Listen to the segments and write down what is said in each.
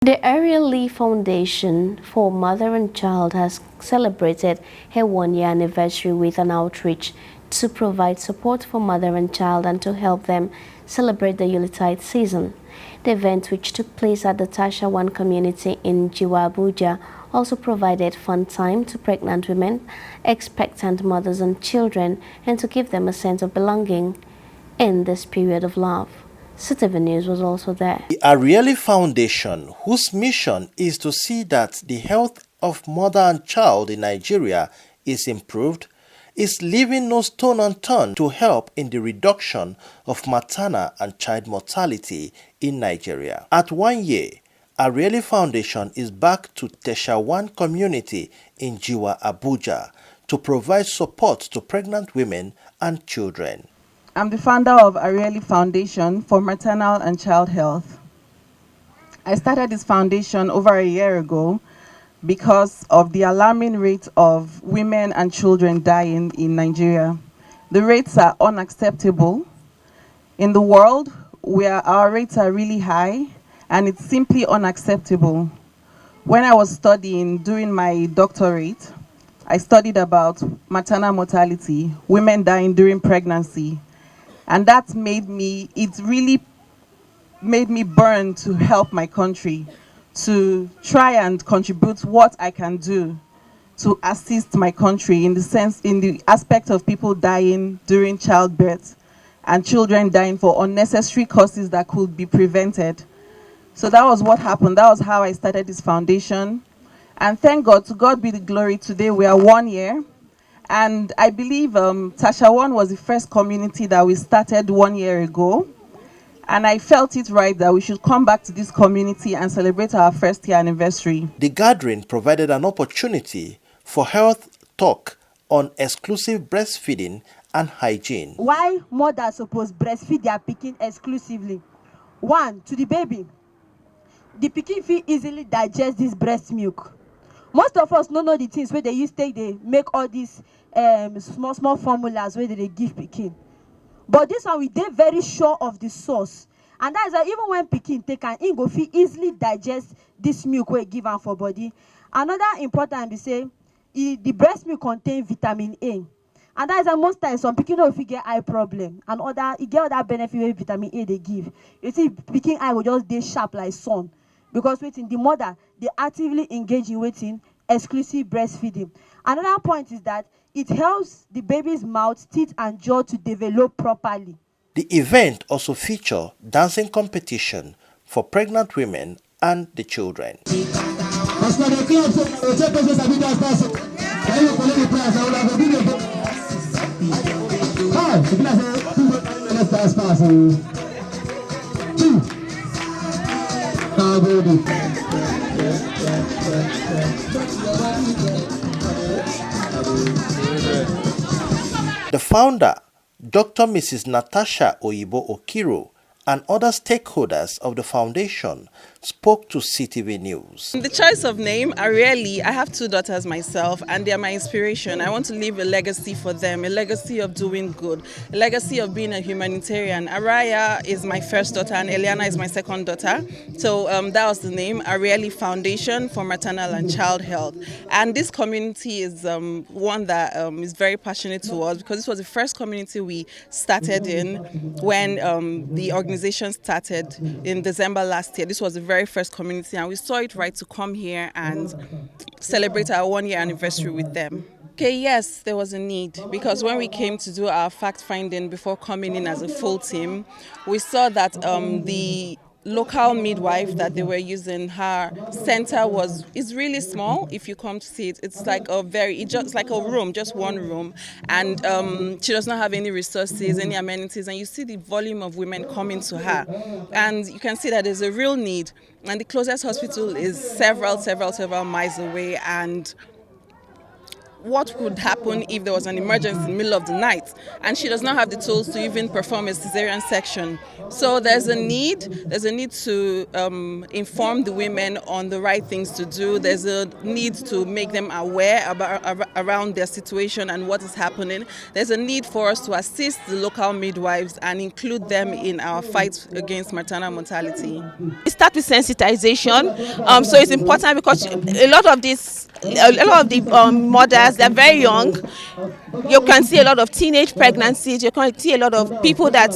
The Arieli Foundation for Mother and Child has celebrated her one-year anniversary with an outreach to provide support for mother and child and to help them celebrate the Yuletide season. The event, which took place at the Tasha One community in JIWA, ABUJA, also provided fun time to pregnant women, expectant mothers and children, and to give them a sense of belonging in this period of love. CTV News was also there. The Arieli Foundation, whose mission is to see that the health of mother and child in Nigeria is improved, is leaving no stone unturned to help in the reduction of maternal and child mortality in Nigeria. At 1 year, Arieli Foundation is back to Tasha One community in JIWA, ABUJA to provide support to pregnant women and children. I'm the founder of Arieli Foundation for Maternal and Child Health. I started this foundation over a year ago because of the alarming rate of women and children dying in Nigeria. The rates are unacceptable. In the world, where our rates are really high, and it's simply unacceptable. When I was studying during my doctorate, I studied about maternal mortality, women dying during pregnancy. And that really made me burn to help my country, to try and contribute what I can do to assist my country in the aspect of people dying during childbirth and children dying for unnecessary causes that could be prevented. So that was what happened. That was how I started this foundation. And thank God, to God be the glory, today we are 1 year. And I believe Tasha One was the first community that we started 1 year ago. And I felt it right that we should come back to this community and celebrate our first year anniversary. The gathering provided an opportunity for health talk on exclusive breastfeeding and hygiene. Why mothers supposed breastfeed their pikin exclusively? One, to the baby. The pikin fit easily digest this breast milk. Most of us don't know the things where they use they make all these small formulas where they give pikin. But this one, we are very sure of the source. And that is that even when pikin take an go fit easily digest this milk we give am for body. Another important be say, the breast milk contain vitamin A. And that is that most times some pikin don't get eye problem. And get other benefit with vitamin A they give. You see, pikin eye will just dey sharp like sun. Because waiting, the mother, they actively engage in waiting exclusive breastfeeding. Another point is that it helps the baby's mouth, teeth, and jaw to develop properly. The event also featured dancing competition for pregnant women and the children. The founder, Dr. Mrs. Natasha Oyibo Okiro, and other stakeholders of the foundation spoke to CTV News. The choice of name, Arieli, I have 2 daughters myself, and they are my inspiration. I want to leave a legacy for them, a legacy of doing good, a legacy of being a humanitarian. Araya is my first daughter, and Eliana is my second daughter. So that was the name, Arieli Foundation for Maternal and Child Health. And this community is one that is very passionate to us, because this was the first community we started in when the organization started in December last year. This was the very first community, and we saw it right to come here and celebrate our 1 year anniversary with them. Okay, yes, there was a need, because when we came to do our fact finding before coming in as a full team, we saw that the local midwife that they were using, her center is really small. If you come to see it, it's like just like a room, just one room, and she does not have any resources, any amenities, and you see the volume of women coming to her, and you can see that there's a real need. And the closest hospital is several miles away, and what would happen if there was an emergency in the middle of the night, and she does not have the tools to even perform a cesarean section. So there's a need to inform the women on the right things to do. There's a need to make them aware around their situation and what is happening. There's a need for us to assist the local midwives and include them in our fight against maternal mortality. We start with sensitization, so it's important because a lot of the mothers, they're very young. You can see a lot of teenage pregnancies. You can see a lot of people that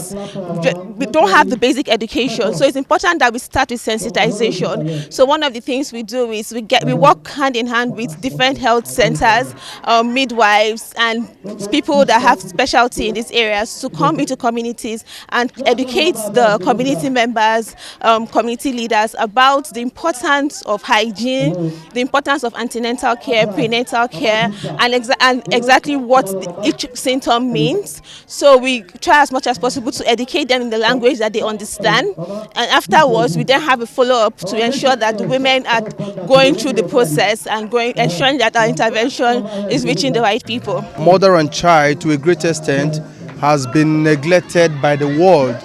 don't have the basic education. So it's important that we start with sensitization. So one of the things we do is we work hand in hand with different health centers, midwives, and people that have specialty in these areas to come into communities and educate the community members, community leaders about the importance of hygiene, the importance of antenatal care, prenatal care, and exactly what each symptom means. So we try as much as possible to educate them in the language that they understand, and afterwards we then have a follow-up to ensure that the women are going through the process and ensuring that our intervention is reaching the right people. Mother and child, to a great extent, has been neglected by the world.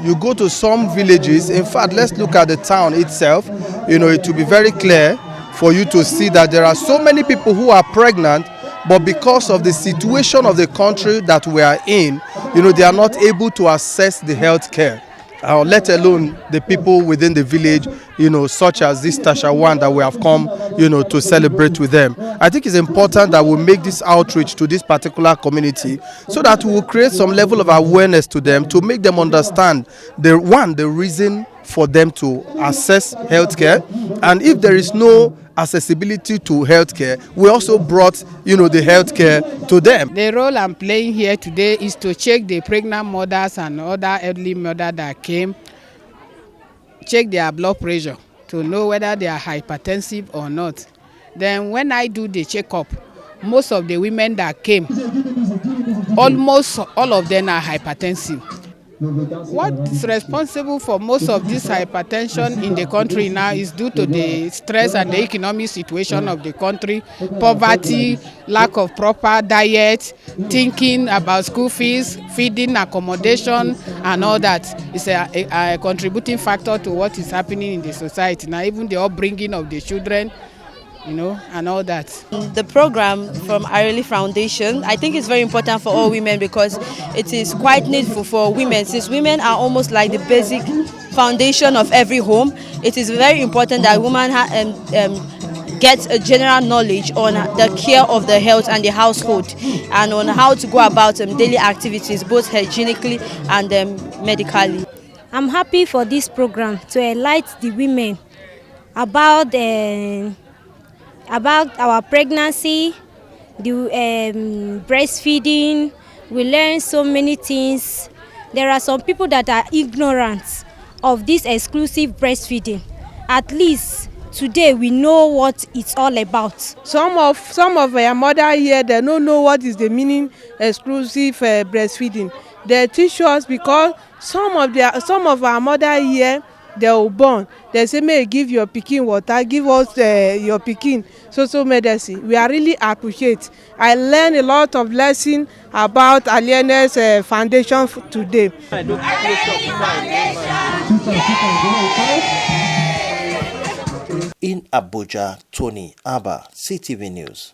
You go to some villages, in fact, let's look at the town itself. It will be very clear for you to see that there are so many people who are pregnant, but because of the situation of the country that we are in, they are not able to access the health care. Let alone the people within the village, such as this Tasha one that we have come, to celebrate with them. I think it's important that we make this outreach to this particular community so that we will create some level of awareness to them, to make them understand the reason for them to access healthcare, and if there is no accessibility to healthcare, we also brought the healthcare to them. The role I'm playing here today is to check the pregnant mothers and other elderly mothers that came, check their blood pressure to know whether they are hypertensive or not. Then when I do the checkup, most of the women that came, almost all of them are hypertensive. What is responsible for most of this hypertension in the country now is due to the stress and the economic situation of the country, poverty, lack of proper diet, thinking about school fees, feeding, accommodation, and all that. It's a contributing factor to what is happening in the society now, even the upbringing of the children, and all that. The program from Arieli Foundation, I think it's very important for all women because it is quite needful for women, since women are almost like the basic foundation of every home. It is very important that women get a general knowledge on the care of the health and the household, and on how to go about daily activities, both hygienically and medically. I'm happy for this program to enlighten the women about our pregnancy, the breastfeeding. We learn so many things. There are some people that are ignorant of this exclusive breastfeeding. At least today we know what it's all about. Some of our mother here, they don't know what is the meaning exclusive breastfeeding. They teach us because some of our mother here, they were born. They say, may give your pikin water, give us your pikin so medicine. We are really appreciate. I learned a lot of lessons about Arieli's foundation today. In Abuja, Tony Abba, CTV News.